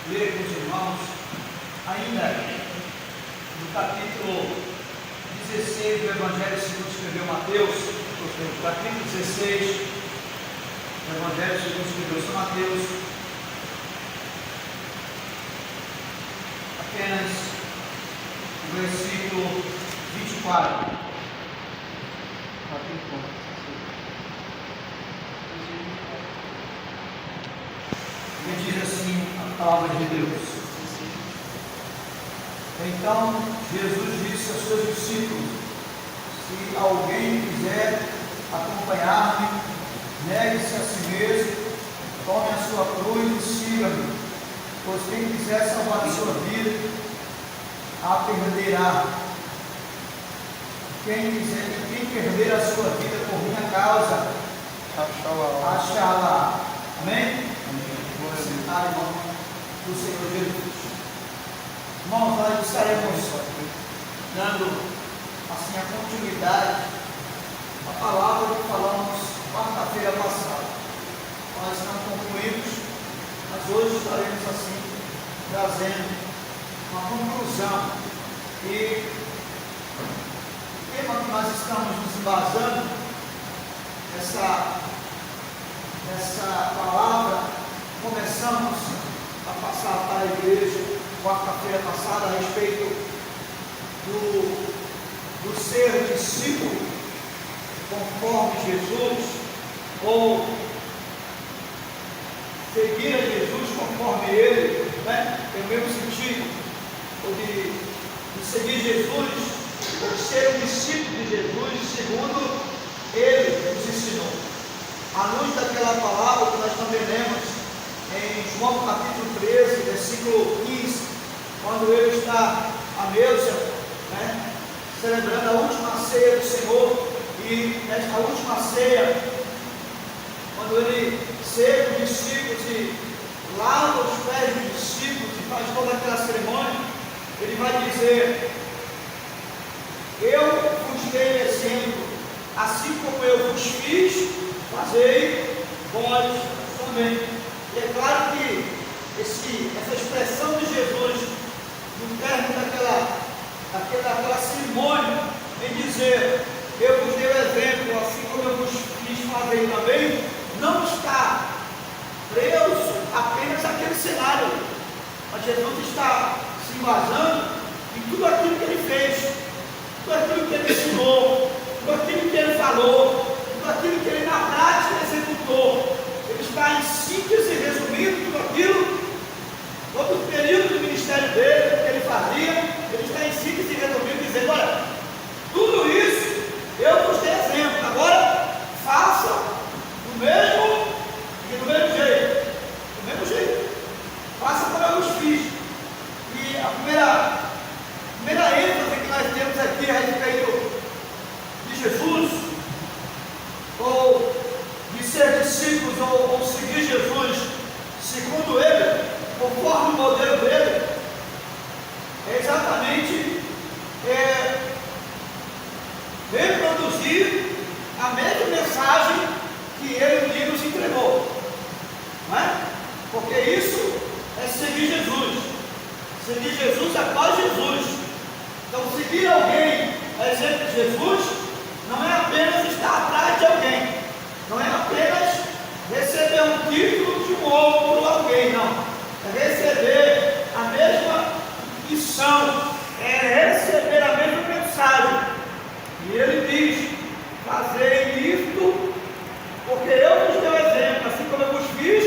ler com os irmãos, ainda no capítulo 16 do Evangelho segundo escreveu Mateus, capítulo 16 do Evangelho segundo escreveu São Mateus, apenas o versículo 24. E diz assim a palavra de Deus: Então Jesus disse aos seus discípulos: Se alguém quiser acompanhar-me, negue-se a si mesmo, tome a sua cruz e siga-me. Pois quem quiser salvar a sua vida, a perderá. Quem perder a sua vida por minha causa, achará. Amém? Irmão do Senhor Jesus. Irmãos, nós estaremos dando assim a continuidade à palavra que falamos quarta-feira passada. Nós não concluímos, mas hoje estaremos assim trazendo uma conclusão. E o tema que nós estamos nos embasando essa palavra, começamos a passar para a igreja quarta-feira passada a respeito do ser discípulo conforme Jesus, ou seguir a Jesus conforme Ele, tem o mesmo sentido, ou de seguir Jesus, ou ser um discípulo de Jesus segundo Ele nos ensinou. À luz daquela palavra que nós também lemos em João capítulo 13, versículo 15, quando ele está à mesa, celebrando a última ceia do Senhor, e nesta última ceia, quando ele cerca os discípulos e lava os pés dos discípulos e faz toda aquela cerimônia, ele vai dizer: Eu vos dei exemplo, assim como eu vos fiz, fazei vós também. E é claro que essa expressão de Jesus, no término daquela cerimônia, em dizer: Eu vos dei o exemplo, assim como eu vos fiz fazer também, não está preso apenas àquele cenário, mas Jesus está se embasando em tudo aquilo que ele fez, tudo aquilo que ele ensinou, tudo aquilo que ele falou, tudo aquilo que ele na prática executou. Ele está em síntese, resumindo tudo aquilo, todo o período do ministério dele, o que ele fazia, ele está em síntese, resumindo, dizendo: Olha, tudo isso eu vos dei exemplo, agora faça do mesmo jeito, faça como eu vos fiz. E a primeira ênfase que nós temos aqui a respeito de Jesus, ou de ser discípulos, ou seguir Jesus segundo ele, conforme o modelo dele, é exatamente reproduzir a mesma mensagem que ele nos entregou, não é? Porque isso é seguir Jesus após Jesus. Então, seguir alguém a exemplo de Jesus não é apenas estar atrás de alguém, não é apenas receber um título de um outro alguém, não. É receber a mesma missão, é receber a mesma mensagem. E ele diz: Fazei isto, porque eu vos dei o exemplo, assim como eu vos fiz,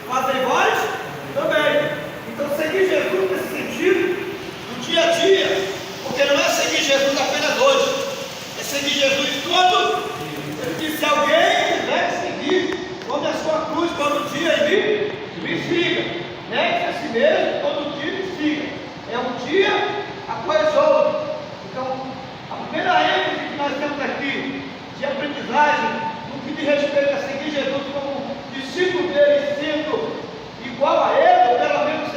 fazei vós também. Então, seguir Jesus nesse sentido, no dia a dia, porque não é seguir Jesus apenas hoje, é seguir Jesus todo. Ele disse: Alguém deve seguir, tome a sua cruz todo dia e me siga. Negue-se a si mesmo todo dia e me siga. É um dia após outro. Então, a primeira ênfase que nós temos aqui de aprendizagem, no que diz respeito a seguir Jesus como discípulo dele, sendo igual a ele, ou pelo menos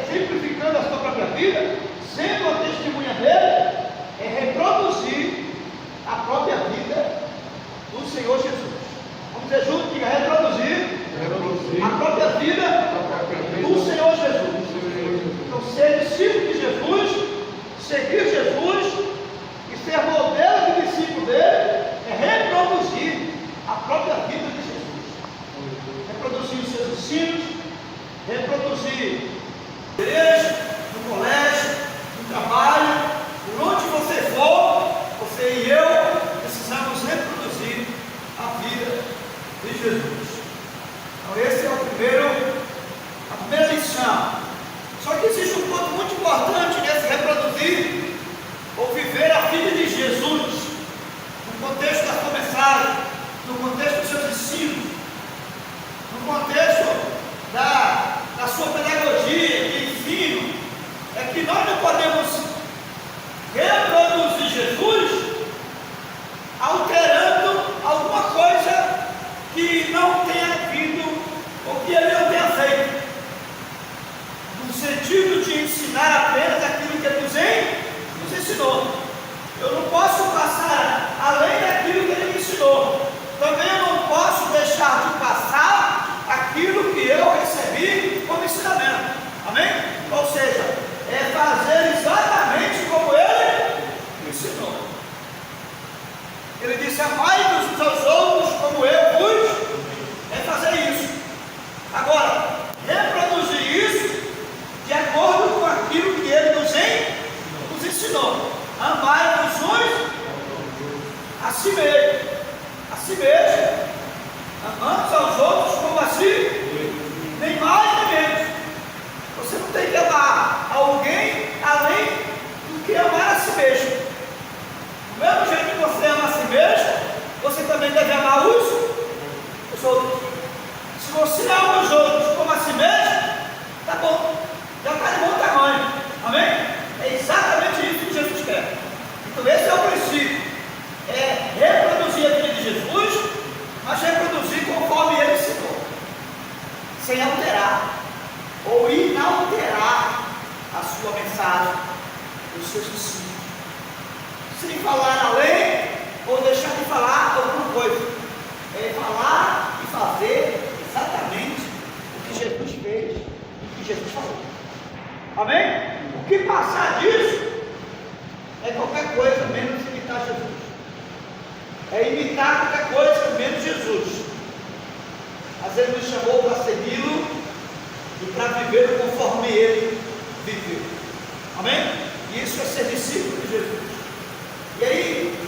exemplificando a sua própria vida, sendo a testemunha dele, é reproduzir a própria vida do Senhor Jesus. Vamos dizer junto, diga: reproduzir a própria vida do Senhor Jesus. reproduzir na igreja, no colégio, no trabalho, por onde você for, você e eu precisamos reproduzir a vida de Jesus. Então esse é a primeira lição. Só que existe um ponto muito importante nesse reproduzir ou viver a vida de Jesus, no contexto da sua mensagem, no contexto dos seus ensinos, no contexto da sua pedagogia, de ensino, é que nós não podemos reproduzir Jesus alterando alguma coisa que não tenha havido ou que ele não tenha feito, no sentido de ensinar apenas aquilo que ele nos ensinou. Eu não posso passar além daquilo que ele me ensinou. Também eu não posso deixar de passar aquilo que eu recebi como ensinamento. Amém? Ou seja, é fazer exatamente como ele me ensinou. Ele disse: amai-vos uns aos outros como eu vos. É fazer isso. Agora, reproduzir isso de acordo com aquilo que ele nos ensinou. Amai-vos uns a si mesmo. A si mesmo. Amamos aos outros como a si, nem mais nem menos. Você não tem que amar alguém além do que amar a si mesmo. Do mesmo jeito que você ama a si mesmo, você também deve amar os outros. Se você ama os outros como a si mesmo, tá bom, já está de bom tamanho. Amém? É exatamente isso que Jesus quer. Então esse é o princípio. É reproduzir a vida de Jesus, mas reproduzir conforme ele ensinou, sem alterar ou inalterar a sua mensagem, os seus ensinos, sem falar além ou deixar de falar alguma coisa. É falar e fazer exatamente o que Jesus fez e o que Jesus falou. Amém? O que passar disso é qualquer coisa menos imitar Jesus. É imitar qualquer coisa menos Jesus. Mas ele nos chamou para segui-lo e para viver conforme ele viveu. Amém? E isso é ser discípulo de Jesus. E aí,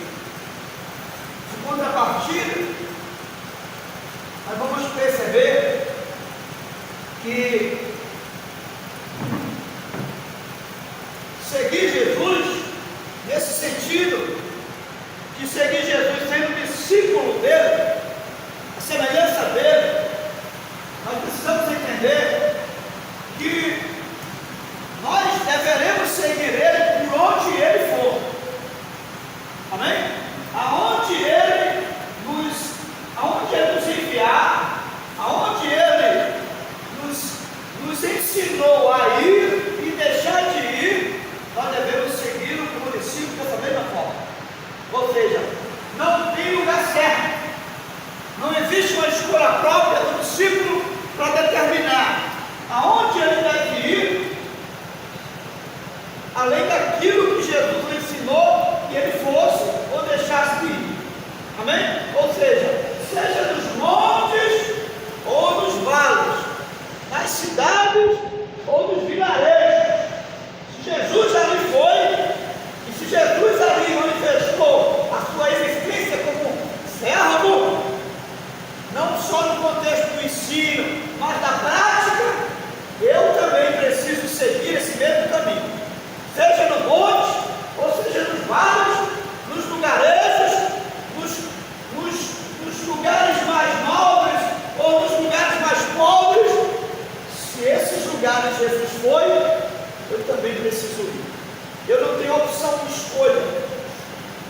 de contrapartida, nós vamos perceber que seguir Jesus, nesse sentido, de seguir Jesus sendo discípulo dele, a semelhança dele, nós precisamos entender que nós deveremos seguir ele por onde ele for. Amém? Aonde ele nos enviar, aonde ele nos ensinou a ir e deixar de ir, nós devemos segui-lo como discípulo dessa mesma forma. Ou seja, não tem lugar certo, não existe uma escolha própria do discípulo para determinar aonde ele deve ir, além daquilo que Jesus lhe ensinou que ele fosse ou deixasse de ir. Amém? Ou seja nos montes ou nos vales, nas cidades ou nos vilarejos. Se Jesus ali foi, e se Jesus ali manifestou a sua existência como servo, não só no contexto do ensino, mas da prática, eu também preciso seguir esse mesmo caminho, seja no monte, ou seja nos vales, nos lugarejos, nos lugares mais nobres, ou nos lugares mais pobres. Se esses lugares Jesus foi, eu também preciso ir. Eu não tenho opção de escolha.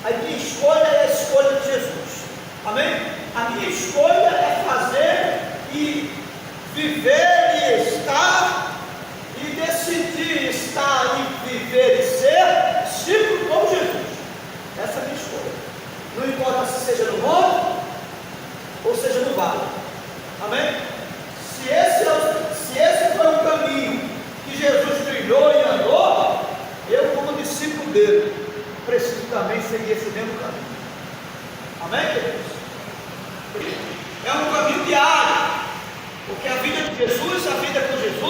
A minha escolha é a escolha de Jesus. Amém? A minha escolha é fazer e viver e estar e decidir estar e viver e ser discípulo como Jesus. Essa é a minha escolha. Não importa se seja no monte ou seja no vale. Amém? Se esse foi o caminho que Jesus trilhou e andou, eu como discípulo dele preciso também seguir esse mesmo caminho. Amém, queridos? É um caminho diário, porque a vida de Jesus, a vida com Jesus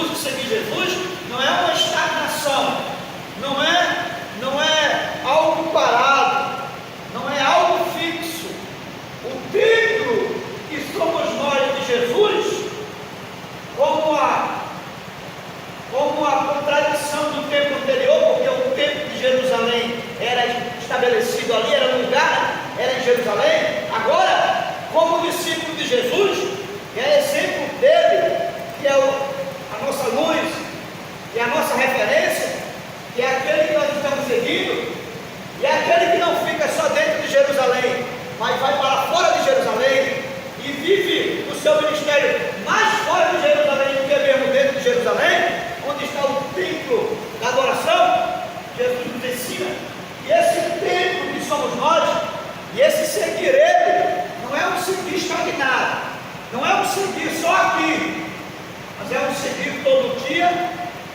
todo dia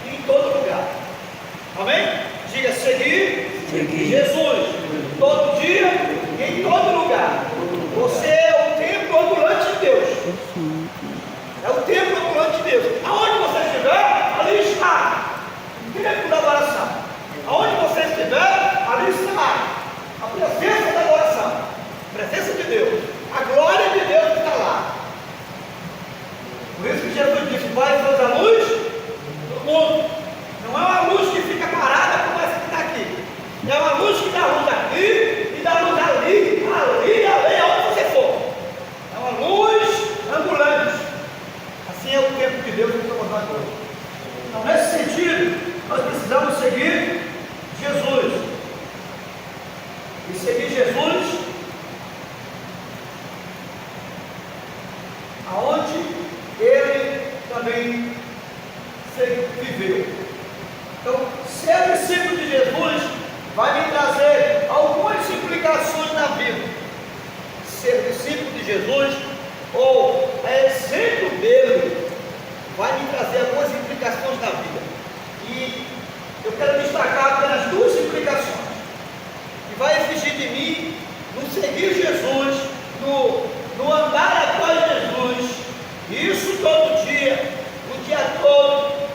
e em todo lugar. Amém? Diga, seguir Jesus todo dia e em todo lugar. Você é o templo ambulante de Deus. É o templo ambulante de Deus. Aonde você estiver, ali está o templo da adoração. Aonde você estiver, ali está a presença da adoração, a presença de Deus, a glória de Deus está lá. Por isso que Jesus disse: vai fazer a luz do mundo. Não é uma luz que fica parada como essa que está aqui. É uma luz que dá luz aqui e dá luz ali, aonde você for. É uma luz ambulante. Assim é o tempo de Deus que estamos agora. Então, nesse sentido, nós precisamos seguir Jesus. E seguir Jesus aonde ele também viveu. Então, ser discípulo de Jesus vai me trazer algumas implicações na vida. Ser discípulo de Jesus, ou exemplo dele, vai me trazer algumas implicações na vida. E eu quero destacar apenas duas implicações que vai exigir de mim no seguir Jesus, no andar após Jesus, e isso todo dia, o dia todo,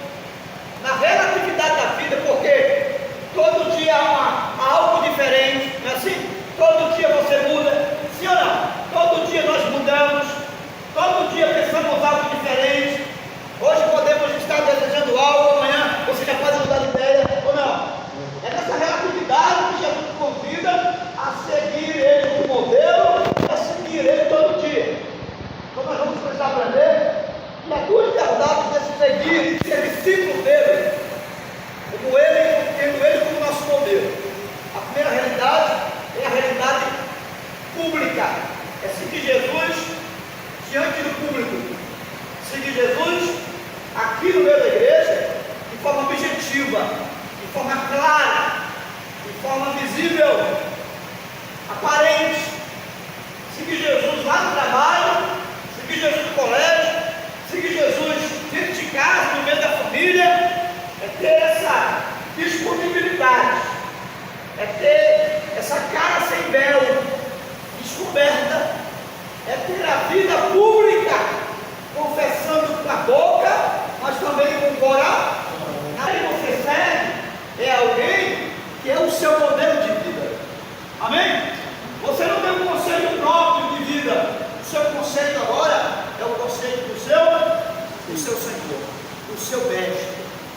na relatividade da vida, porque todo dia há algo diferente, não é assim? Todo dia você muda, sim ou não? Todo dia nós mudamos, todo dia pensamos algo diferente. Hoje podemos estar desejando algo, amanhã você já pode mudar de ideia, ou não? É nessa relatividade que Jesus convida a seguir ele como modelo, a seguir ele todo dia. Então nós vamos precisar aprender que há duas verdades desse seguir, de ser discípulo dele, como ele, tendo ele como nosso modelo. A primeira realidade é a realidade pública, é seguir Jesus diante do público, seguir Jesus aqui no meio da igreja, de forma objetiva, de forma clara, de forma visível, aparente. Seguir Jesus lá no trabalho, seguir Jesus no colégio, seguir Jesus dentro de casa, no meio da família, é ter essa disponibilidade, é ter essa cara sem véu, descoberta, é ter a vida pública, confessando com a boca, mas também com o coração. Aí você segue, é alguém que é o seu modelo de vida. Amém? Você não tem um conceito próprio de vida. O seu conceito agora é o conceito do seu Senhor, do seu mestre,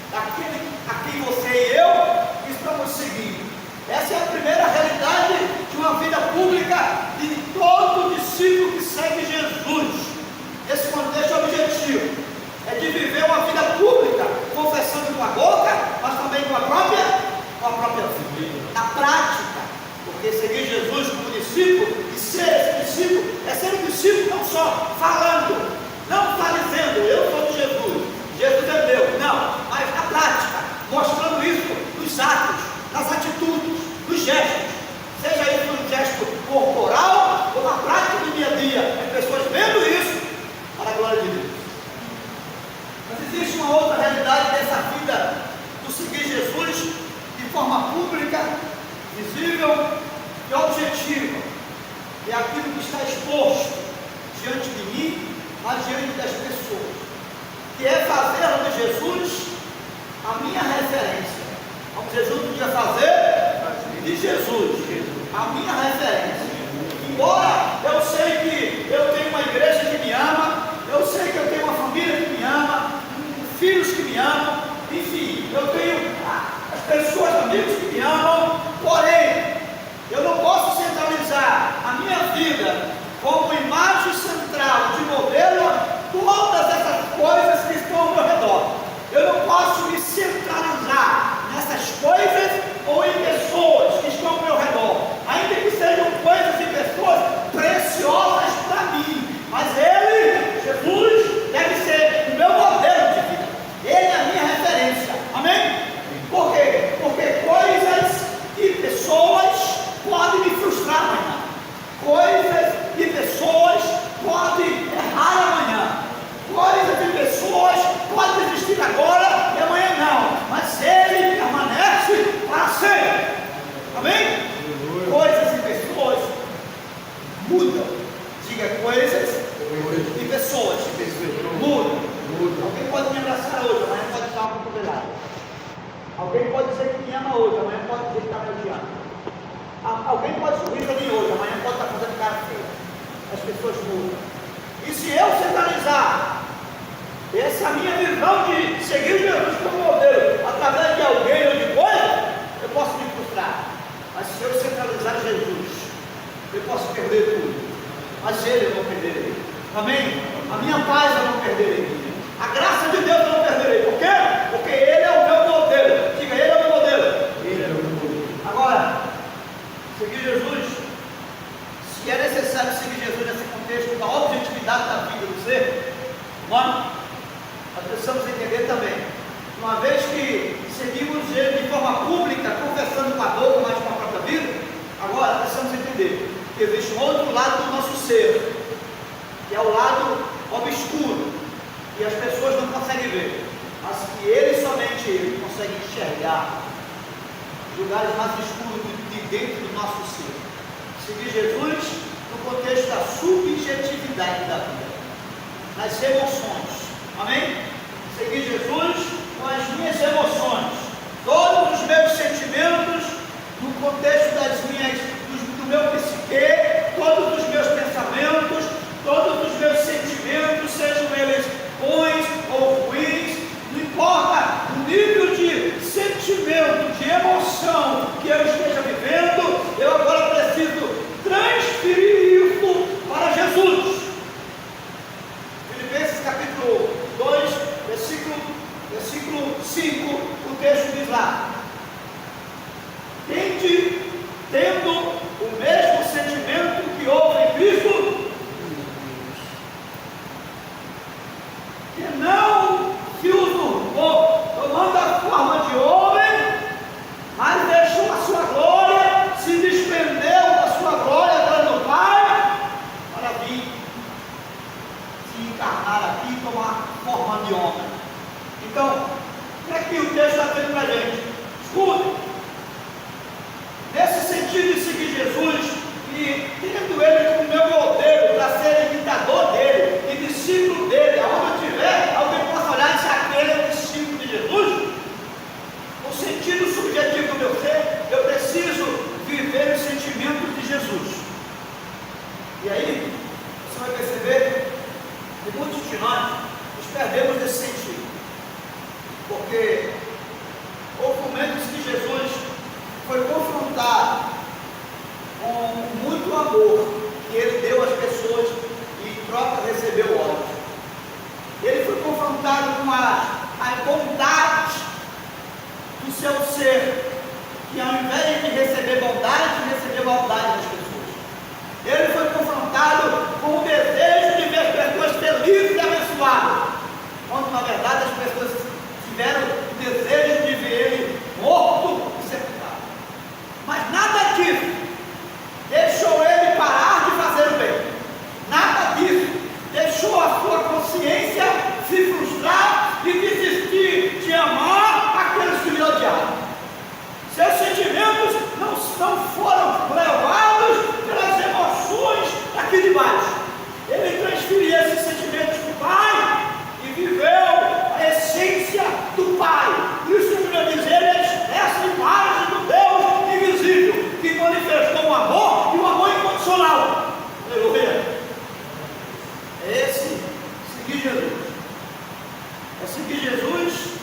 daquele a quem você e eu estamos seguindo. Essa é a primeira realidade de uma vida pública de todo discípulo que segue Jesus. Esse contexto objetivo é de viver uma vida pública, confessando com a boca, mas também com a própria vida, na prática. Porque seguir Jesus como discípulo e ser esse discípulo é ser um discípulo não só falando, não está dizendo eu sou de Jesus, Jesus é meu, não, mas na prática, mostrando isso nos atos, nas atitudes, nos gestos, seja isso um gesto corporal ou na prática do dia a dia, as pessoas vendo isso para a glória de Deus. Mas existe uma outra realidade dessa vida do seguir Jesus de forma pública, visível e objetiva, é aquilo que está exposto diante de mim, mas diante das pessoas, que é fazer de Jesus a minha referência. Como Jesus podia fazer de Jesus a minha referência. Embora eu sei que eu tenho uma igreja que me ama, eu sei que eu tenho uma família que me ama, filhos que me amam, enfim, eu tenho as pessoas, amigos que me amam, porém, eu não posso centralizar a minha vida como imagem central de modelo todas essas coisas que estão ao meu redor. Eu não posso me centralizar nessas coisas ou em pessoas que estão ao meu redor, ainda que sejam coisas e pessoas preciosas para mim, mas ele, Jesus, deve ser o meu modelo de vida, ele é a minha referência, amém? Por quê? Porque coisas e pessoas podem me frustrar amanhã, coisas e pessoas podem errar amanhã, personalidade. Alguém pode dizer que me ama hoje, amanhã pode dizer que está me odiando. Alguém pode sorrir para mim hoje, amanhã pode estar fazendo cara feia. As pessoas mudam. E se eu centralizar essa minha visão de seguir Jesus como modelo através de alguém ou de coisa, eu posso me frustrar. Mas se eu centralizar Jesus, eu posso perder tudo. Mas ele eu não perderei. Amém? A minha paz eu não perderei. A graça de Deus eu não perderei. Por quê? Porque ele é o meu modelo. Diga, ele é o meu modelo. Ele é o meu modelo. Agora, seguir Jesus, se é necessário seguir Jesus nesse contexto da objetividade da vida do ser humano, nós precisamos entender também, uma vez que seguimos ele de forma pública, confessando com a boca, mas com a própria vida, agora precisamos entender que existe um outro lado do nosso ser, que é o lado obscuro, e as pessoas não conseguem ver, mas que ele, somente ele, consegue enxergar os lugares mais escuros de dentro do nosso ser. Seguir Jesus no contexto da subjetividade da vida, nas emoções. Amém? Seguir Jesus com as minhas emoções, todos os meus sentimentos, no contexto do meu psique, todos os meus pensamentos, todos os meus sentimentos, sejam eles bons ou ruins, não importa o nível de sentimento, de emoção que eu esteja vivendo, eu agora preciso transferir isso para Jesus. Filipenses capítulo 2, versículo 5, o texto diz lá: tendo o mesmo sentimento que houve em Cristo, que não se usurpou, tomando a forma de homem, mas deixou a sua glória, se despendeu da sua glória dando Pai, para vir se encarnar aqui e tomar forma de homem. Então, o que é que o texto está dizendo para a gente? Escuta, nesse sentido de seguir Jesus, e tendo ele como meu modelo, para ser imitador dele, e discípulo dele, aonde eu estiver, alguém possa olhar e dizer, aquele é o discípulo de Jesus, no sentido subjetivo do meu ser, eu preciso viver os sentimentos de Jesus. E aí, você vai perceber que muitos de nós nos perdemos desse sentido, porque houve momentos que Jesus foi confrontado com muito amor que ele deu às pessoas e em troca recebeu ódio. Ele foi confrontado com a bondade do seu ser, que ao invés de receber bondade, recebeu maldade das pessoas. Ele foi confrontado com o desejo de ver as pessoas felizes e abençoadas, quando na verdade as pessoas tiveram o desejo de ver ele morto e sepultado. Mas nada disso deixou ele parar de fazer o bem. Nada disso deixou a sua consciência se frustrar e desistir de amar aqueles que lhe odiaram. Seus sentimentos não foram levados pelas emoções aqui de baixo. Ele transferiu esses sentimentos para o Pai e viveu a essência do Pai. Isso que eu dizer é essa imagem do Deus invisível, que manifestou o amor e o amor incondicional. Aleluia. É esse seguir Jesus. É seguir Jesus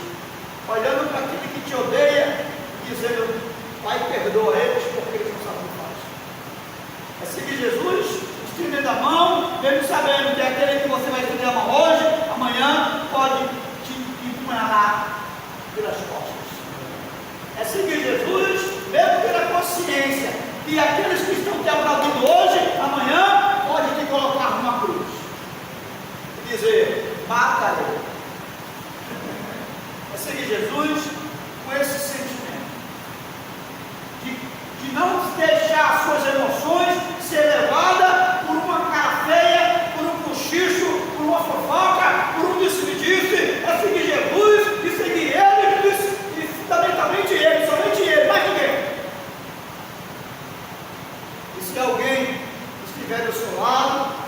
olhando para aquele que te odeia e dizendo, Pai, perdoa eles porque eles não sabem o que fazem. É seguir Jesus estendendo a mão, mesmo sabendo que aquele que você vai estender a mão hoje, amanhã pode te empunhalar pelas costas. É seguir Jesus, mesmo pela consciência que aqueles que estão te aplaudindo hoje, amanhã pode te colocar numa cruz e dizer, mata ele. É seguir Jesus com esse sentimento de não deixar as suas emoções ser levadas por uma cara feia, por um cochicho, por uma fofoca, por um disse-me-disse. É seguir Jesus e seguir ele e fundamentalmente ele, somente ele, mais ninguém. E se alguém estiver do seu lado,